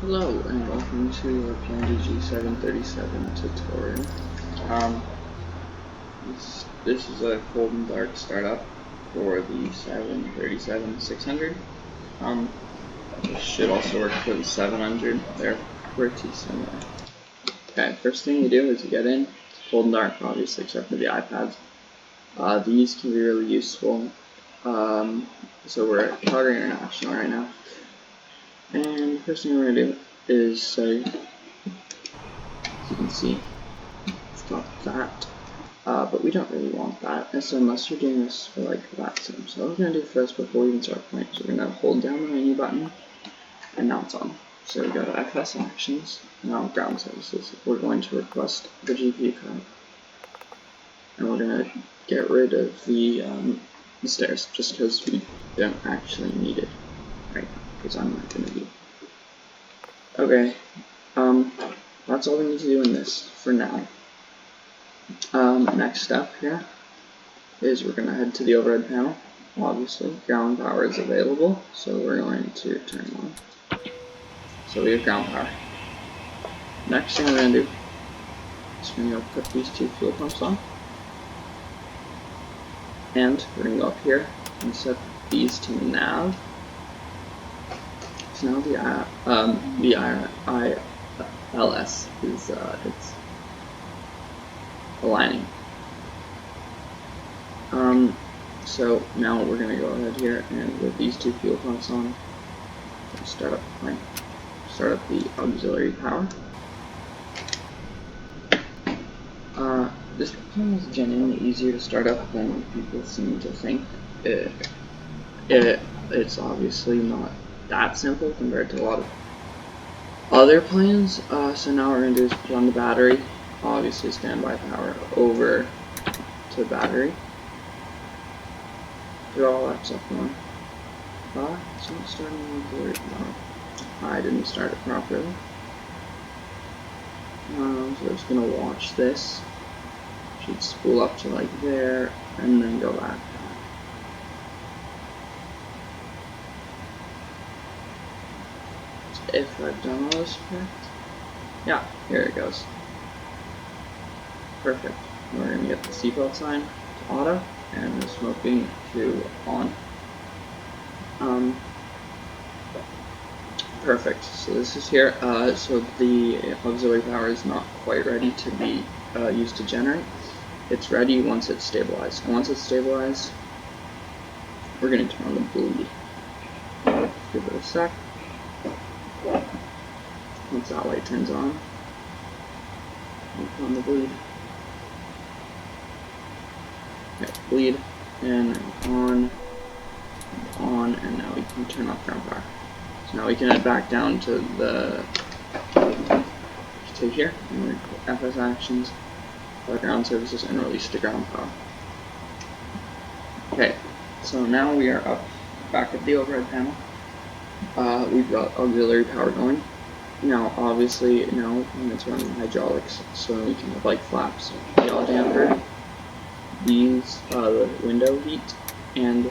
Hello and welcome to our PMDG 737 tutorial. This is a cold and dark startup for the 737-600. This should also work for the 700. They're pretty similar. Okay, first thing you do is you get in. It's cold and dark, obviously, except for the iPads. These can be really useful. So we're at Calgary International right now. And the first thing we're going to do is say, as you can see, it's got that, but we don't really want that, and so unless you're doing this for like that sim. So what we're going to do first before we even start playing is we're going to hold down the menu button, and now it's on. So we go to FS Actions, now Ground Services. We're going to request the GPU card, and we're going to get rid of the stairs, just because we don't actually need it right now, because I'm not going to be. Okay, that's all we need to do in this for now. Next step here is we're going to head to the overhead panel. Obviously, ground power is available, so we're going to turn it on. So we have ground power. Next thing we're going to do is we're going to put these two fuel pumps on. And we're going to go up here and set these to nav. So now the ILS is it's aligning. So now we're going to go ahead here and with these two fuel pumps on, start up the plane. Start up the auxiliary power. This plane is genuinely easier to start up than people seem to think. It's obviously not that simple compared to a lot of other planes. So now what we're going to do is put on the battery, obviously standby power over to battery. Put all that stuff on. It's not starting the auxiliary power. I didn't start it properly. So we're just going to watch this. Should spool up to like there and then go back. If I've done all this correct. Yeah, here it goes. Perfect. We're going to get the seatbelt sign to auto and the smoking to on. Perfect. So this is here. So the auxiliary power is not quite ready to be used to generate. It's ready once it's stabilized. And once it's stabilized, we're going to turn on the bleed. Give it a sec. Once that light turns on, we'll put on the bleed. Okay, bleed, and on, and now we can turn off ground power. So now we can head back down to the here, and we put FS Actions, ground services, and release to ground power. Okay, so now we are up back at the overhead panel. We've got auxiliary power going. Now, obviously, now it's running hydraulics, so we can have like flaps, yaw damper, these, the window heat, and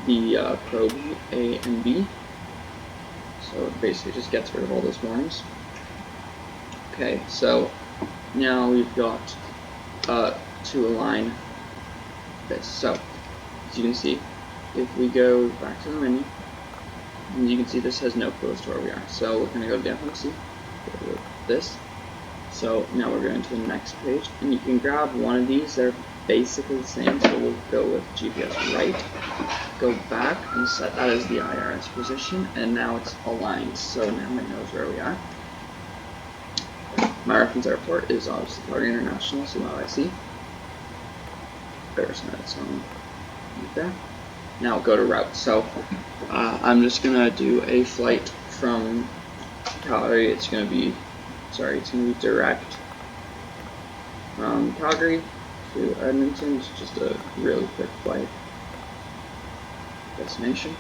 the probe heat A and B. So it basically just gets rid of all those warnings. Okay, so now we've got to align this. So, as you can see, if we go back to the menu, and you can see this has no clue as to where we are. So we're going to go to the FMC, go to this. So now we're going to the next page, and you can grab one of these. They're basically the same, so we'll go with GPS right, go back and set that as the IRS position, and now it's aligned, so now it knows where we are. My reference airport is obviously Calgary International, so now I see. There's it's on right there. Now go to route. So I'm just gonna do a flight from Calgary. It's gonna be direct from Calgary to Edmonton. It's just a really quick flight destination.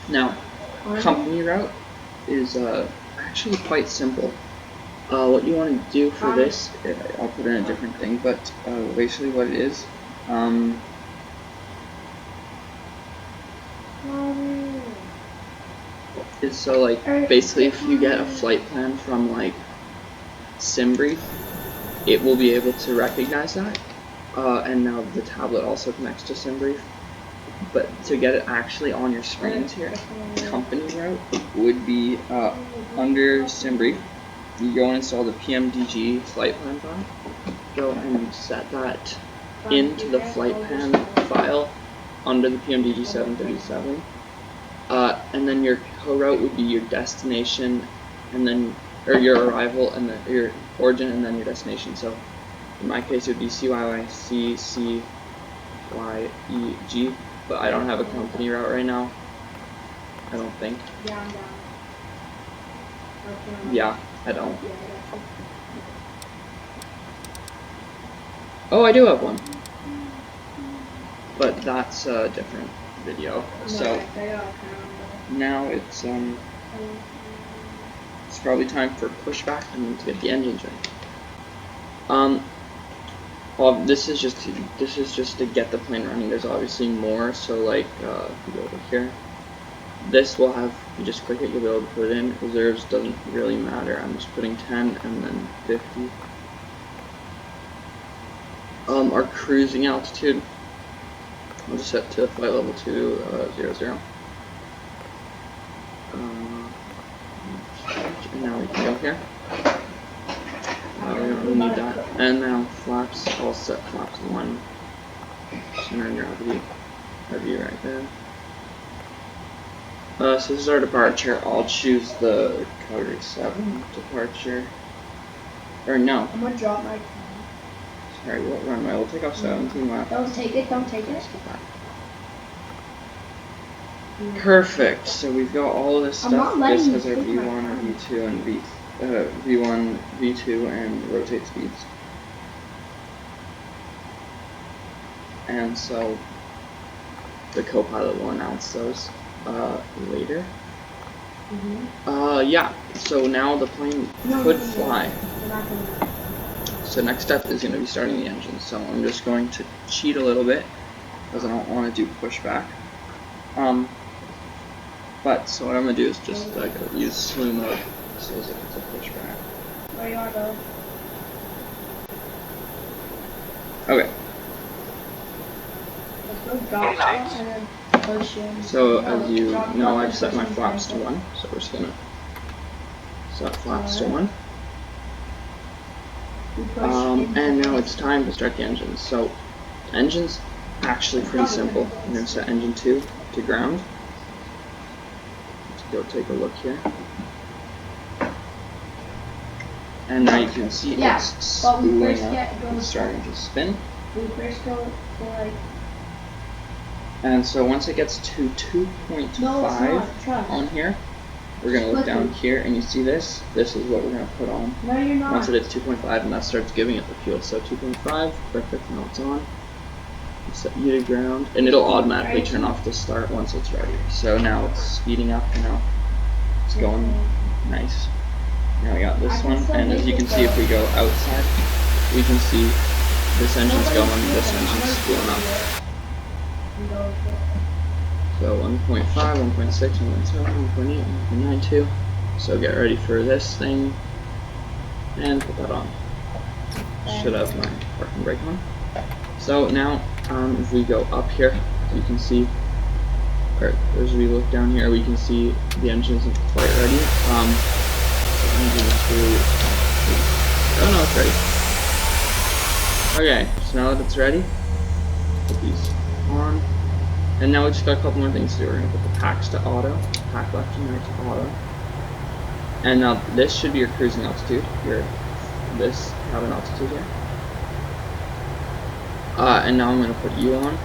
Now, company route is actually quite simple. What you want to do for this, I'll put in a different thing, but basically what it is, is so like basically if you get a flight plan from like SimBrief, it will be able to recognize that. And now the tablet also connects to SimBrief. But to get it actually on your screens here, company route would be under SimBrief. You go and install the PMDG flight plan file. Go and set that into the flight plan file under the PMDG 737. And then your co-route would be your destination, and then your arrival, and then your origin, and then your destination. So in my case, it would be CYYCCYEG. But I don't have a company route right now. I don't think. Yeah, I don't. Oh, I do have one. But that's a different video. So now it's probably time for pushback and to get the engines ready. Well, this is just to get the plane running. There's obviously more, so like if you go over here, this will have, you just click it, you'll be able to put it in. Reserves doesn't really matter. I'm just putting 10 and then 50. Our cruising altitude, I'll just set to flight level 200. And now we can go here. We don't really need that. And now flaps, I'll set flaps 1. Center of gravity, heavy right there. So this is our departure. I'll choose the category 7 departure. Or no. I'm gonna drop my. Sorry, what runway? We'll take off 17 left. Don't take it, don't take it. Perfect. So we've got all of this stuff. This has our V1, our V2, and V1, V2, and rotate speeds. And so the co-pilot will announce those later. Yeah. So now the plane could fly. So next step is going to be starting the engine. So I'm just going to cheat a little bit because I don't want to do pushback. But so what I'm going to do is just use slew mode. So as if it's a pushback. Where you are though? Okay. Let's go drop it and then push in. So as you know, I've set my flaps to 1. So we're just going to set flaps to 1. And now it's time to start the engines. So engines actually pretty simple. I'm going to set engine 2 to ground. Let's go take a look here. And now you can see it's spooling up and starting to spin. We first go to like. And so once it gets to 2.5 on here, we're going to look down here and you see this. This is what we're going to put on. No, you're not. Once it hits 2.5 and that starts giving it the fuel. So 2.5, perfect, now it's on. Set you to ground and it'll automatically turn off the start once it's ready. So now it's speeding up and now it's going nice. Now we got this one, and as you can see, if we go outside, we can see this engine's going, this engine's spooling up. So 1.5, 1.6, 1.7, 1.8, 1.92. So get ready for this thing, and put that on. Should have my parking brake on. So now, if we go up here, you can see, or as we look down here, we can see the engine isn't quite ready. Oh no, it's ready. Okay, so now that it's ready, put these on. And now we just got a couple more things to do. We're going to put the packs to auto, pack left and right to auto. And now this should be your cruising altitude, this cabin altitude here. And now I'm going to put you on,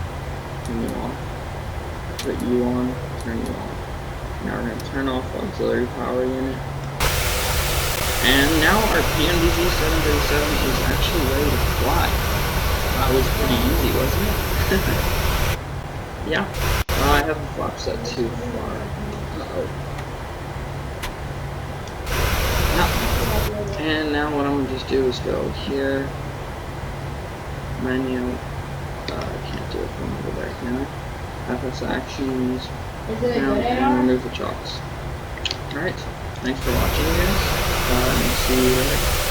turn you off, put you on, turn you off. Now we're going to turn off auxiliary power unit. And now our PMDG 737 is actually ready to fly. That was pretty easy, wasn't it? Yeah. I have the flap set too far. And now what I'm going to just do is go here. Menu. I can't do it from over there, can I? FS actions. Is it now, a good and remove the chocks. Alright, thanks for watching, guys. See you later.